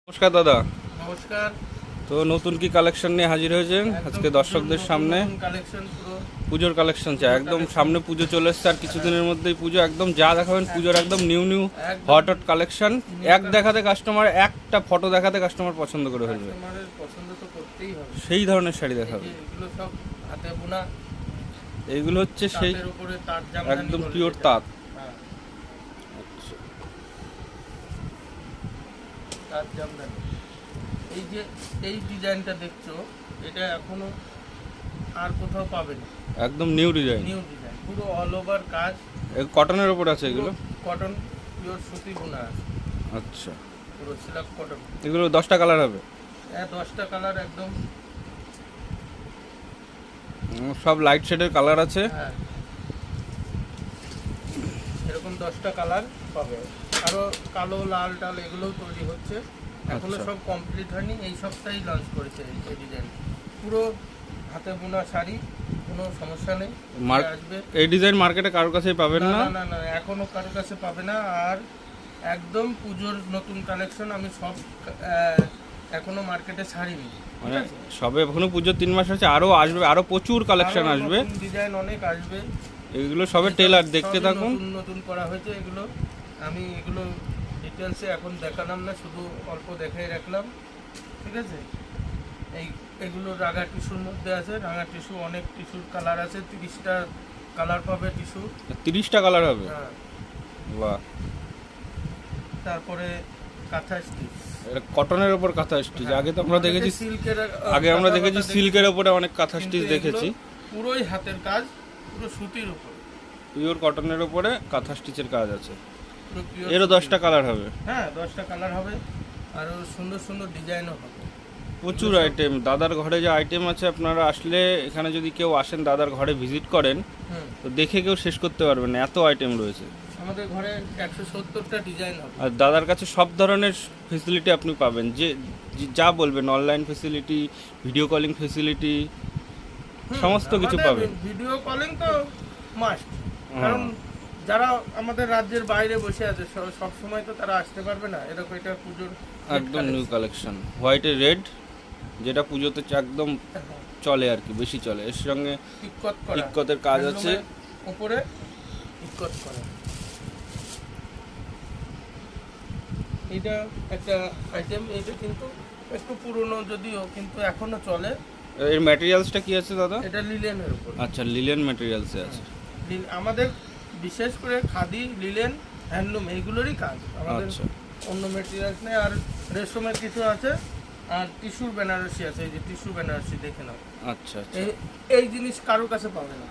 নমস্কার দাদা। নমস্কার। তো নতুন কি কালেকশন নিয়ে হাজির হয়েছেন আজকে দর্শকদের সামনে? কালেকশন পুরো পুজোর কালেকশন চাই, একদম সামনে পুজো চলে এসছে আর কিছুদিনের মধ্যেই পুজো, একদম যা দেখাবেন পুজোর একদম নিউ হট কালেকশন। এক দেখাতে কাস্টমার, একটা ফটো দেখাতে কাস্টমার পছন্দ করে ফেলবে, কাস্টমারের পছন্দ তো করতেই হবে। সেই ধরনের শাড়ি দেখাবে। এগুলো সব হাতে বোনা, এইগুলো হচ্ছে সেই তাঁতের উপরে তাঁত জামদানি একদম বলে পিওর যেটা। তাঁত। হ্যাঁ, তাঁত জামদানি। এই যে এই ডিজাইনটা দেখছো, এটা এখনো আর কোথাও পাবে না। একদম নিউ ডিজাইন, নিউ ডিজাইন, পুরো অল ওভার কাজ। কটনের উপর আছে এগুলো। কটন পিওর সুতি বোনা আছে, আচ্ছা, পুরো সিল্ক কটন। এগুলো 10টা কালার হবে? হ্যাঁ, 10টা কালার একদম। সব লাইট শেডের কালার আছে। হ্যাঁ, এরকম 10টা কালার পাবে। আরো কালো, লাল টাল এগুলোও তৈরি হচ্ছে, এখনো আচ্ছা। সব কমপ্লিট হয়নি। এই সপ্তাহেই লঞ্চ করেছে এই ডিজাইন। পুরো হাতে বোনা শাড়ি, কোনো সমস্যা নেই। আসবে এই ডিজাইন মার্কেটে কারোর কাছেই পাবেন না, না। না, না, এখনো কারোর কাছে পাবে না। আর একদম পুজোর নতুন কালেকশন আমি সব এখনো মার্কেটে ছাড়িনি। মানে সবে এখনো পুজোর 3 মাস আছে, আরো আসবে, আরো প্রচুর কালেকশন আসবে। ডিজাইন অনেক আসবে। এগুলো সবে টেলার, দেখতে থাকুন। নতুন নতুন করা হয়েছে এগুলো। আমি এগুলো ডিটেলসে এখন দেখালাম না, শুধু অল্প দেখাই রাখলাম। ঠিক আছে, এগুলো রাঙা টিস্যুর মধ্যে আছে। রাঙা টিস্যু, অনেক টিস্যুর কালার আছে, 30টা কালার পাবে টিস্যু। 30টা কালার হবে? হ্যাঁ। বাহ। তারপরে কাঁথা স্টিচ, এটা কটনের উপর কাঁথা স্টিচ। আগে তো আমরা দেখেছি সিল্কের, আমরা দেখেছি সিল্কের উপরে অনেক কাঁথা স্টিচ দেখেছি। পুরোই হাতের কাজ, পুরো সুতির উপর, পিওর কটনের উপরে কাঁথা স্টিচের কাজ আছে। পুরো pure এরও সুতির। 10টা কালার হবে? হ্যাঁ, 10টা কালার হবে। আরো সুন্দর সুন্দর ডিজাইনও হবে। প্রচুর আইটেম। দাদার ঘরে যে আইটেম আছে, আপনারা আসলে এখানে যদি কেউ আসেন, দাদার ঘরে ভিজিট করেন, তো দেখে কেউ শেষ করতে পারবেন না, এত আইটেম রয়েছে। আমাদের ঘরে 170টা ডিজাইন হবে। আর দাদার কাছে সব ধরনের ফেসিলিটি আপনি পাবেন, যে যা বলবেন, online facility, video calling facility, সমস্ত কিছু পাবেন। ভিডিও কলিং তো মাস্ট, কারণ যারা আমাদের রাজ্যের বাইরে বসে আছে সব সময় তো তারা আসতে পারবে না। এরকম এটা পুজোর একদম নিউ কালেকশন, হোয়াইটে রেড, যেটা পুজোতে একদম চলে আর কি, বেশি চলে। এর সঙ্গে ইক্কতের কাজ আছে উপরে, ইক্কত করা। এটা একটা আইটেম, এটা কিন্তু একটু পুরনো যদিও, কিন্তু এখনো চলে। এর ম্যাটেরিয়ালসটা কি আছে দাদা? এটা লিলেনের উপর। আচ্ছা, লিলেন ম্যাটেরিয়ালসে আছে। আমাদের বিশেষ করে খাদি, লিলেন, হ্যান্ডলুম এইগুলোরই কাজ আমাদের। আচ্ছা, অন্য মেটেরিয়ালস নেই। আর রেশমের কিছু আছে, আর টিস্যুর বেনারসি আছে। এই যে টিস্যু বেনারসি, দেখে নাও। আচ্ছা, আচ্ছা। এই জিনিস কারোর কাছে পাবে না।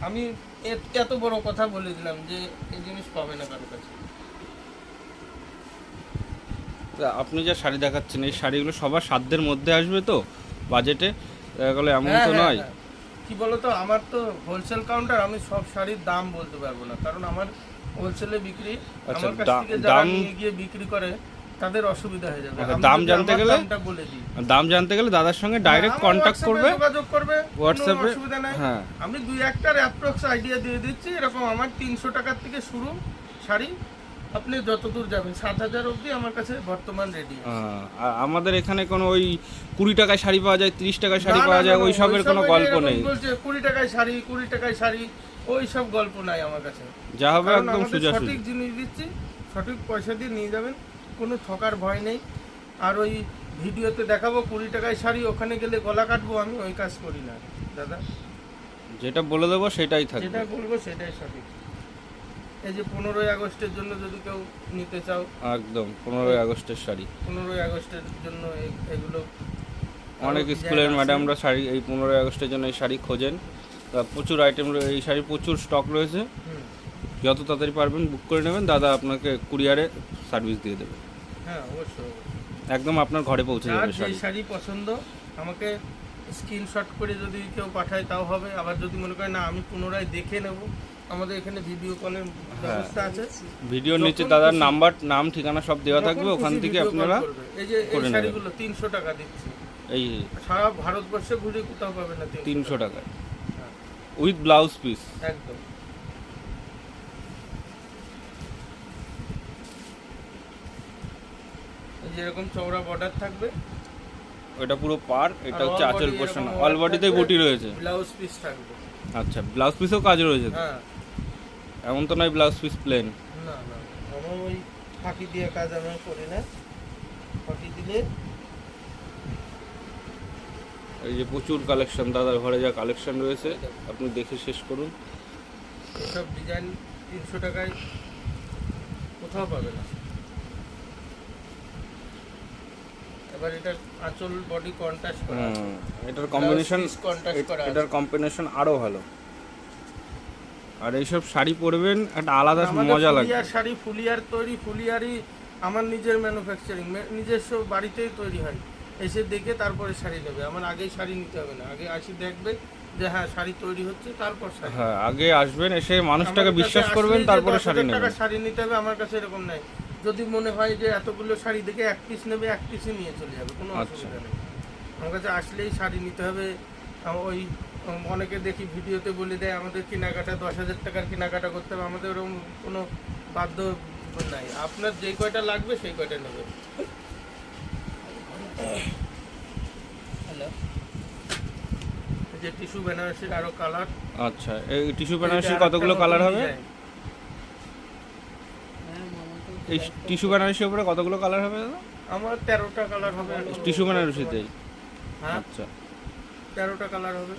আমি এত বড় কথা বলে দিলাম যে এই জিনিস পাবে না কারোর কাছে। আপনি যা শাড়ি দেখাচ্ছেন, এই শাড়িগুলো সবার সাধ্যের মধ্যে আসবে তো বাজেটে? দেখা গেলো এমন তো নয়। কি বলতো, আমার তো হোলসেল কাউন্টার, আমি সব শাড়ির দাম বলতে পারবো না, কারণ আমার হোলসেলে বিক্রি। আমার কাছ থেকে যারা নিয়ে গিয়ে বিক্রি করে তাদের অসুবিধা হয়ে যাবে। দাম জানতে গেলে বলে দিই, দাম জানতে গেলে দাদার সঙ্গে ডাইরেক্ট কন্ট্যাক্ট করবে, যোগাযোগ করবে, হোয়াটসঅ্যাপে। অসুবিধা নাই। হ্যাঁ, আমি 2-1টার অ্যাপ্রক্স আইডিয়া দিয়ে দিচ্ছি। এরকম আমার 300 টাকার থেকে শুরু শাড়ি, আপনি যতদূর যাবেন 7,000 অবধি আমার কাছে বর্তমান রেডি। আমাদের এখানে কোনো ওই 20 টাকায় শাড়ি পাওয়া যায়, 30 টাকায় শাড়ি পাওয়া যায়, ওই সবের কোনো গল্প নেই। 20 টাকায় শাড়ি, 20 টাকায় শাড়ি, ওই সব গল্প নাই আমার কাছে। যা হবে একদম সোজা সঠিক জিনিস দিচ্ছি, সঠিক পয়সা দিয়ে নিয়ে যাবেন, কোনো ঠকার ভয় নেই। আর ওই ভিডিওতে দেখাবো 20 টাকায় শাড়ি, ওখানে গেলে গলা কাটবো, আমি ওই কাজ করি না দাদা। যেটা বলে দেবো সেটাই থাকবে, যেটা বলবো সেটাই সঠিক। এই যে 15ই আগস্টের জন্য যদি কেউ নিতে চাও, একদম 15ই আগস্টের শাড়ি। 15ই আগস্টের জন্য এগুলো অনেক স্কুলের ম্যাডামরা শাড়ি এই 15ই আগস্টের জন্য এই শাড়ি খোঁজেন। প্রচুর আইটেম, এই শাড়ির প্রচুর স্টক রয়েছে। যত তাড়াতাড়ি পারবেন বুক করে নেবেন, দাদা আপনাকে কুরিয়ারে সার্ভিস দিয়ে দেবে। হ্যাঁ, অবশ্যই, একদম আপনার ঘরে পৌঁছে যাবে শাড়ি। শাড়ি পছন্দ আমাকে স্ক্রিনশট করে যদি কেউ পাঠায় তাও হবে। আবার যদি মনে করে না আমি পুনরায় দেখে নেব, আমাদের এখানে ভিডিও কলের ব্যবস্থা আছে। ভিডিওর নিচে দাদার নাম্বার, নাম, ঠিকানা সব দেওয়া থাকবে, ওখান থেকে আপনারা এই যে এই শাড়িগুলো 300 টাকা দিচ্ছি। এই সারা ভারতবর্ষে ঘুরে কোথাও পাবে না 300 টাকায়, উইথ ব্লাউজ পিস। একদম। এই যে এরকম চওড়া বর্ডার থাকবে, ওটা পুরো পার, এটা আর হচ্ছে all আঁচল body পোর্শন, এরকম অল work বডিতে থাকবে, বুটি রয়েছে। ব্লাউজ পিস থাকবে। আচ্ছা, ব্লাউজ পিসেও কাজ রয়েছে তো? হ্যাঁ, এমন তো নয় ব্লাউজ পিস প্লেন। না না, আমার ওই ফাঁকি দিয়ে কাজ আমি করি না, ফাঁকি দিলে এই যে প্রচুর কালেকশন, দাদার ঘরে যা কালেকশন রয়েছে আপনি দেখে শেষ করুন। এসব ডিজাইন 300 টাকায় কোথাও পাবে না। এবার এটার আঁচল বডি কন্ট্রাস্ট করা আছে, এটার কম্বিনেশন, piece contrast করা আছে। এটার কম্বিনেশন আরো ভালো। আর এইসব শাড়ি পরবেন একটা আলাদা আমাদের মজা লাগবে। ফুলিয়ার শাড়ি, ফুলিয়ার তৈরি, ফুলিয়ারই আমার নিজের ম্যানুফ্যাকচারিং, নিজস্ব বাড়িতেই তৈরি হয়। এসে দেখে তারপরে শাড়ি নেবে, আমার আগেই শাড়ি নিতে হবে না, আগে আসি দেখবে যে হ্যাঁ শাড়ি তৈরি হচ্ছে, তারপর শাড়ি। হ্যাঁ, আগে আসবেন, এসে মানুষটাকে আমার কাছে বিশ্বাস আসলেই করবেন, যে তারপরে 10,000 শাড়ি টাকার নেবেন। শাড়ি নিতে হবে আমার কাছে এরকম নাই। যদি মনে হয় যে এতগুলো শাড়ি দেখে এক পিস নেবে, এক পিসই নিয়ে চলে যাবে, কোনো আচ্ছা। অসুবিধা নেই। আমার কাছে আসলেই শাড়ি নিতে হবে। ওই অনেকে দেখি ভিডিওতে বলে দেয় আমাদের কেনাকাটা 10,000 টাকার কেনাকাটা করতে হবে, আমাদের ওরকম কোনো বাধ্য নাই। আপনার যেই কয়টা লাগবে সেই কয়টা নেবে। হ্যালো, যে টিস্যু বেনারসির আরো কালার। আচ্ছা, এই টিস্যু বেনারসির কতগুলো কালার হবে? এই টিস্যু বেনারসির উপরে কতগুলো কালার হবে দাদা? আমার 13টা কালার হবে। টিস্যু বেনারসিতেই? হ্যাঁ, আচ্ছা, 13টা কালার হবে।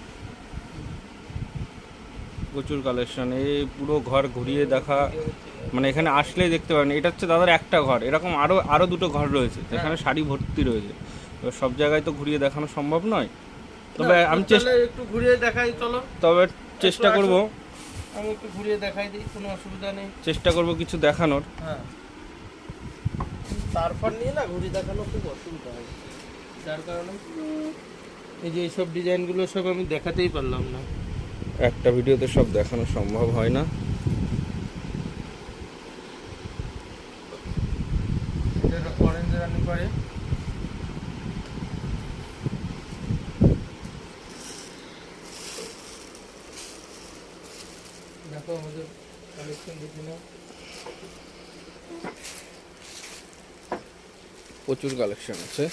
প্রচুর কালেকশন। এই পুরো ঘর ঘুরিয়ে দেখা, মানে এখানে আসলেই দেখতে পাবেন। এটা হচ্ছে দাদার একটা ঘর, এরকম আরো আরো দুটো ঘর রয়েছে যেখানে শাড়ি ভর্তি রয়েছে। এবার সব জায়গায় তো ঘুরিয়ে দেখানো সম্ভব নয়, তবে আমি তাহলে একটু ঘুরিয়ে দেখাই, চলো। তবে চেষ্টা করব, আমি একটু ঘুরিয়ে দেখাই দিই, কোনো অসুবিধা নেই। চেষ্টা করব কিছু দেখানোর। হ্যাঁ, তারপর নিয়ে না ঘুরিয়ে দেখানো খুব অসুবিধা হয়, যার কারণে এই যে এইসব ডিজাইনগুলো সব আমি দেখাতেই পারলাম না। একটা ভিডিওতে সব দেখানো সম্ভব হয় না। এটা অরেঞ্জ রানি করে, দেখো আমাদের কালেকশন দেখে নাও। প্রচুর কালেকশন আছে।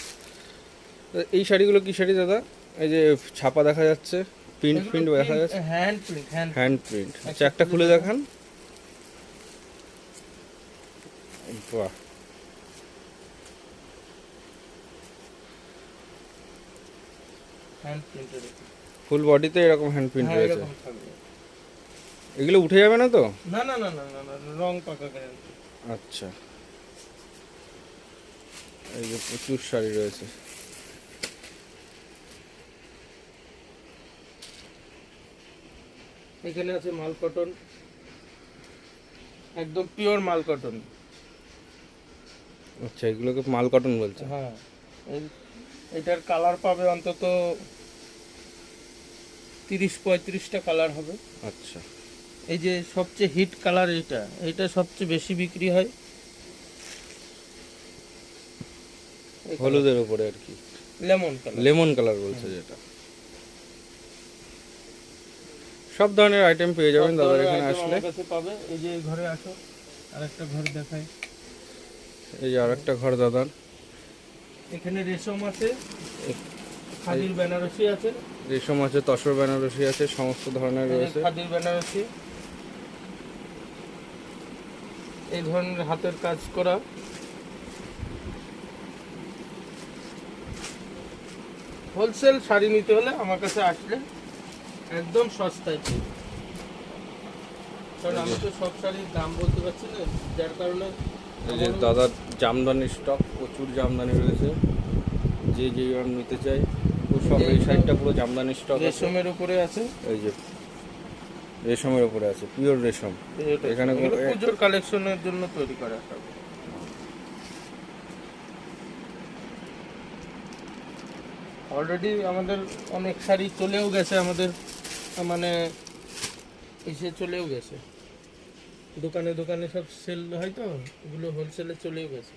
তো এই শাড়িগুলো কি শাড়ি দাদা? এই যে ছাপা দেখা যাচ্ছে, প্রিন্ট প্রিন্ট দেখা যাচ্ছে, হ্যান্ড প্রিন্ট, হ্যান্ড প্রিন্ট। আচ্ছা, একটা খুলে দেখান। বাহ, হ্যান্ড প্রিন্টের। ফুল বডিতে এরকম হ্যান্ড প্রিন্ট হ্যাঁ, রয়েছে। এরকম থাকবে। এগুলো উঠে যাবে না তো? না না না না না না, রং পাকা গ্যারান্টি। আচ্ছা, এই যে প্রচুর শাড়ি রয়েছে। এখানে আছে মাল কটন, একদম পিওর মাল কটন। আচ্ছা, এগুলোকে মাল কটন বলছে? হ্যাঁ, এটার কালার পাবে অন্তত 30-35টা কালার হবে। আচ্ছা, এই যে সবচেয়ে হিট কালার এটা, এটা সবচেয়ে বেশি বিক্রি হয়। হলুদের উপরে আর কি, লেমন কালার। লেমন কালার বলছে যেটা। সব ধরনের আইটেম পেয়ে যাবেন দাদার এখানে আসলে। আমার কাছে পাবে। এই যে ঘরে আসো, আরেকটা ঘর দেখাই। এই যে আরেকটা ঘর দাদার। এখানে রেশম আছে, খাদির বেনারসি আছে, রেশম আছে, তসর বেনারসি আছে, সমস্ত ধরনের এই যে রয়েছে। খাদির বেনারসি, এই ধরনের হাতের কাজ করা। হোলসেল শাড়ি নিতে হলে আমার কাছে আসলে একদম সস্তায় পেয়ে যাবে। কারণ আমি তো সব শাড়ির দাম বলতে পারছি না, যার কারণে এই যে দাদার জামদানি স্টক, প্রচুর জামদানি রয়েছে। যে যেই নিতে চাই, ও সব এই সাইডটা পুরো জামদানি স্টক। রেশমের উপরে আছে, এই যে রেশমের উপরে আছে, পিওর রেশম। এখানে এগুলো পুজোর কালেকশনের জন্য তৈরি করা সব। অলরেডি আমাদের অনেক শাড়ি চলেও গেছে, আমাদের মানে এসে চলেও গেছে, দোকানে দোকানে সব সেল হয় তো, এগুলো হোলসেলে চলেও গেছে।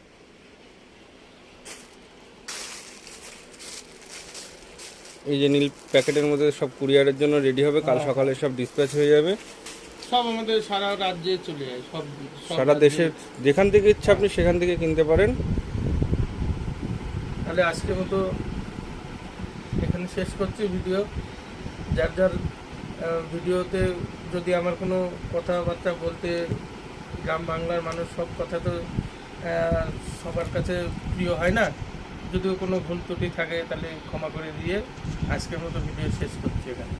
এই যে নীল প্যাকেটের মধ্যে সব কুরিয়ারের জন্য রেডি হবে, কাল সকালে সব ডিসপ্যাচ হয়ে যাবে। সব আমাদের সারা রাজ্যে চলে যায়, সব সারা রাজ্যে। দেশের যেখান থেকে ইচ্ছা আপনি সেখান থেকে কিনতে পারেন। তাহলে আজকের মতো এখানে শেষ করছি ভিডিও। যার যার ভিডিওতে যদি আমার কোনো কথাবার্তা বলতে, গ্রাম বাংলার মানুষ সব কথা তো সবার কাছে প্রিয় হয় না, যদিও কোনো ভুল ত্রুটি থাকে তাহলে ক্ষমা করে দিয়ে আজকের মতো ভিডিও শেষ করছি এখানে।